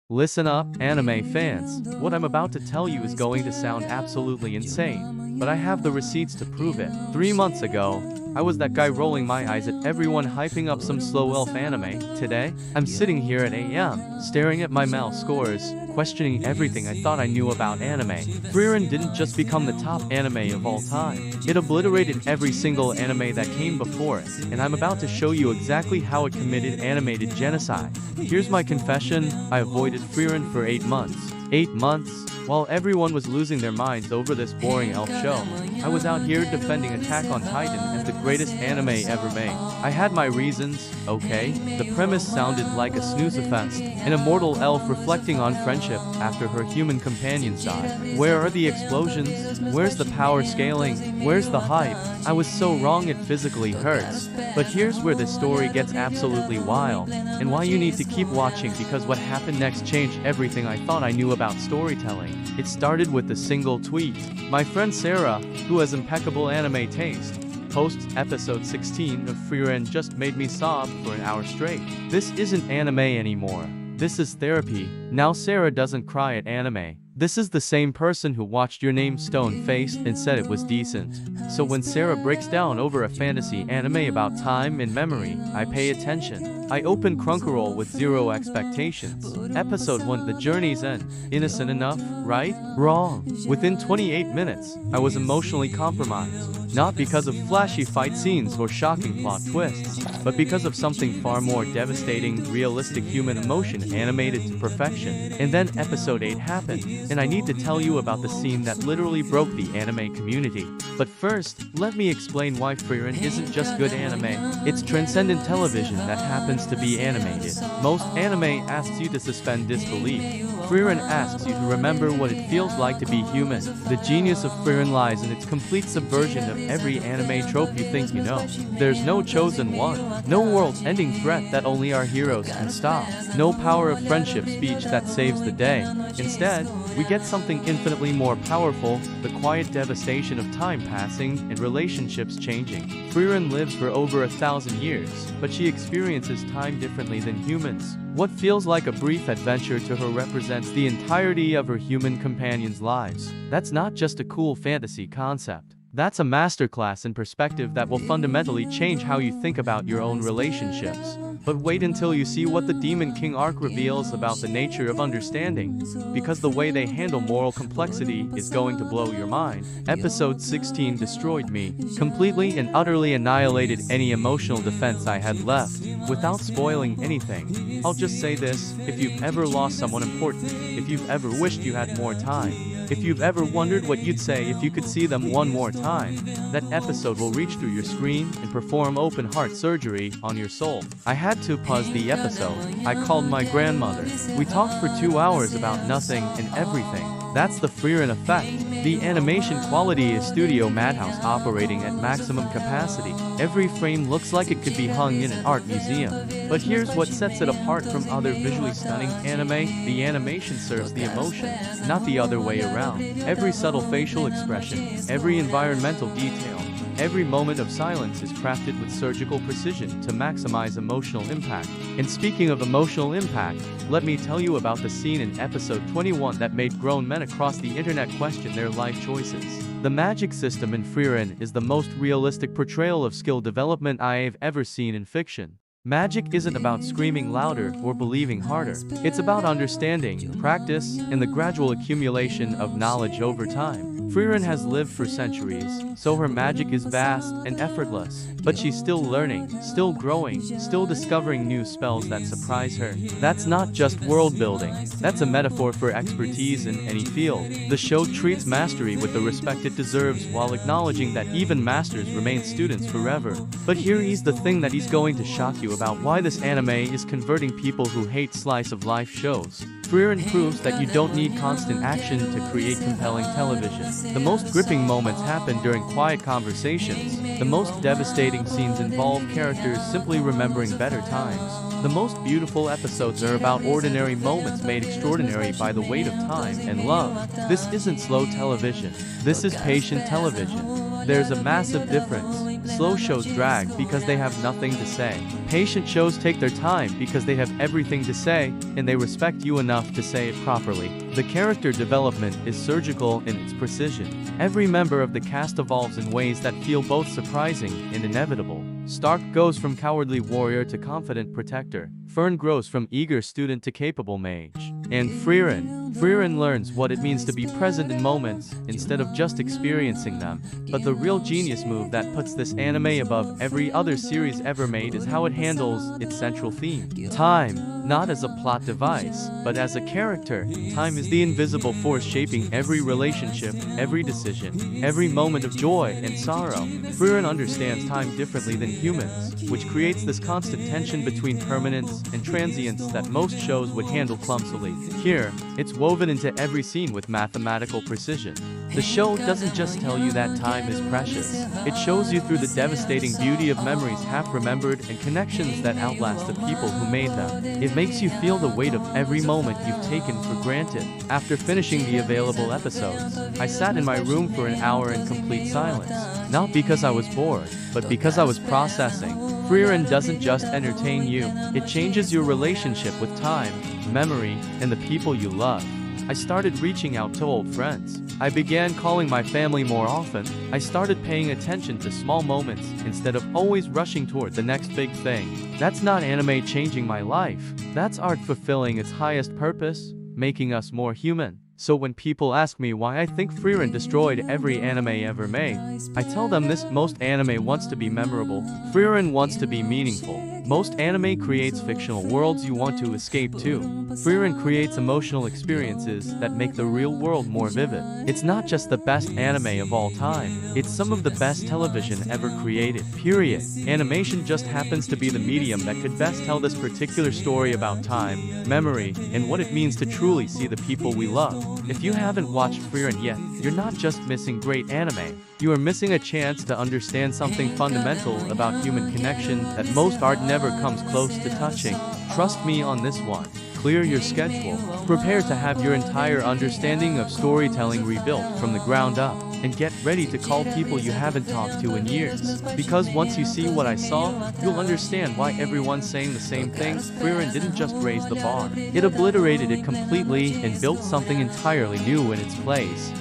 Listen up, anime fans. What I'm about to tell you is going to sound absolutely insane, but I have the receipts to prove it. 3 months ago, I was that guy rolling my eyes at everyone hyping up some slow elf anime. Today, I'm sitting here at AM, staring at my mal scores, questioning everything I thought I knew about anime. Frieren didn't just become the top anime of all time. It obliterated every single anime that came before it, and I'm about to show you exactly how it committed animated genocide. Here's my confession, I avoided Frieren for 8 months. 8 months? While everyone was losing their minds over this boring elf show, I was out here defending Attack on Titan as the greatest anime ever made. I had my reasons, okay? The premise sounded like a snooze fest, an immortal elf reflecting on friendship after her human companions died. Where are the explosions? Where's the power scaling? Where's the hype? I was so wrong it physically hurts. But here's where this story gets absolutely wild, and why you need to keep watching, because what happened next changed everything I thought I knew about storytelling. It started with a single tweet. My friend Sarah, who has impeccable anime taste, posts episode 16 of Frieren just made me sob for an hour straight. This isn't anime anymore. This is therapy. Now Sarah doesn't cry at anime. This is the same person who watched Your Name stone-faced and said it was decent. So when Sarah breaks down over a fantasy anime about time and memory, I pay attention. I open Crunchyroll with zero expectations. Episode 1, The Journey's End. Innocent enough, right? Wrong. Within 28 minutes, I was emotionally compromised. Not because of flashy fight scenes or shocking plot twists, but because of something far more devastating, realistic human emotion animated to perfection. And then episode 8 happened, and I need to tell you about the scene that literally broke the anime community. But first, let me explain why Frieren isn't just good anime. It's transcendent television that happens to be animated. Most anime asks you to suspend disbelief. Frieren asks you to remember what it feels like to be human. The genius of Frieren lies in its complete subversion of every anime trope you think you know. There's no chosen one, no world-ending threat that only our heroes can stop, no power of friendship speech that saves the day. Instead, we get something infinitely more powerful, the quiet devastation of time passing and relationships changing. Frieren lives for over 1,000 years, but she experiences time differently than humans. What feels like a brief adventure to her represents the entirety of her human companions' lives. That's not just a cool fantasy concept. That's a masterclass in perspective that will fundamentally change how you think about your own relationships. But wait until you see what the Demon King arc reveals about the nature of understanding, because the way they handle moral complexity is going to blow your mind. Episode 16 destroyed me, completely and utterly annihilated any emotional defense I had left. Without spoiling anything, I'll just say this: if you've ever lost someone important, if you've ever wished you had more time, if you've ever wondered what you'd say if you could see them one more time, that episode will reach through your screen and perform open heart surgery on your soul. I had to pause the episode. I called my grandmother. We talked for 2 hours about nothing and everything. That's the Frieren effect. The animation quality is Studio Madhouse operating at maximum capacity. Every frame looks like it could be hung in an art museum. But here's what sets it apart from other visually stunning anime: the animation serves the emotion, not the other way around. Every subtle facial expression, every environmental detail, every moment of silence is crafted with surgical precision to maximize emotional impact. And speaking of emotional impact, let me tell you about the scene in episode 21 that made grown men across the internet question their life choices. The magic system in Frieren is the most realistic portrayal of skill development I've ever seen in fiction. Magic isn't about screaming louder or believing harder. It's about understanding, practice, and the gradual accumulation of knowledge over time. Frieren has lived for centuries, so her magic is vast and effortless. But she's still learning, still growing, still discovering new spells that surprise her. That's not just world building. That's a metaphor for expertise in any field. The show treats mastery with the respect it deserves while acknowledging that even masters remain students forever. But here is the thing that is going to shock you about why this anime is converting people who hate slice-of-life shows. Frieren proves that you don't need constant action to create compelling television. The most gripping moments happen during quiet conversations. The most devastating scenes involve characters simply remembering better times. The most beautiful episodes are about ordinary moments made extraordinary by the weight of time and love. This isn't slow television. This is patient television. There's a massive difference. Slow shows drag because they have nothing to say. Patient shows take their time because they have everything to say, and they respect you enough to say it properly. The character development is surgical in its precision. Every member of the cast evolves in ways that feel both surprising and inevitable. Stark goes from cowardly warrior to confident protector. Fern grows from eager student to capable mage. And Frieren learns what it means to be present in moments instead of just experiencing them. But the real genius move that puts this anime above every other series ever made is how it handles its central theme. Time, not as a plot device, but as a character. Time is the invisible force shaping every relationship, every decision, every moment of joy and sorrow. Frieren understands time differently than humans, which creates this constant tension between permanence and transience that most shows would handle clumsily. Here, it's woven into every scene with mathematical precision. The show doesn't just tell you that time is precious. It shows you through the devastating beauty of memories half remembered and connections that outlast the people who made them. It makes you feel the weight of every moment you've taken for granted. After finishing the available episodes, I sat in my room for an hour in complete silence. Not because I was bored, but because I was processing. Frieren doesn't just entertain you, it changes your relationship with time, memory, and the people you love. I started reaching out to old friends. I began calling my family more often. I started paying attention to small moments instead of always rushing toward the next big thing. That's not anime changing my life. That's art fulfilling its highest purpose, making us more human. So when people ask me why I think Frieren destroyed every anime ever made, I tell them this: most anime wants to be memorable. Frieren wants to be meaningful. Most anime creates fictional worlds you want to escape to. Frieren creates emotional experiences that make the real world more vivid. It's not just the best anime of all time, it's some of the best television ever created, period. Animation just happens to be the medium that could best tell this particular story about time, memory, and what it means to truly see the people we love. If you haven't watched Frieren yet, you're not just missing great anime. You are missing a chance to understand something fundamental about human connection that most art never comes close to touching. Trust me on this one. Clear your schedule. Prepare to have your entire understanding of storytelling rebuilt from the ground up. And get ready to call people you haven't talked to in years. Because once you see what I saw, you'll understand why everyone's saying the same thing. Frieren didn't just raise the bar. It obliterated it completely and built something entirely new in its place.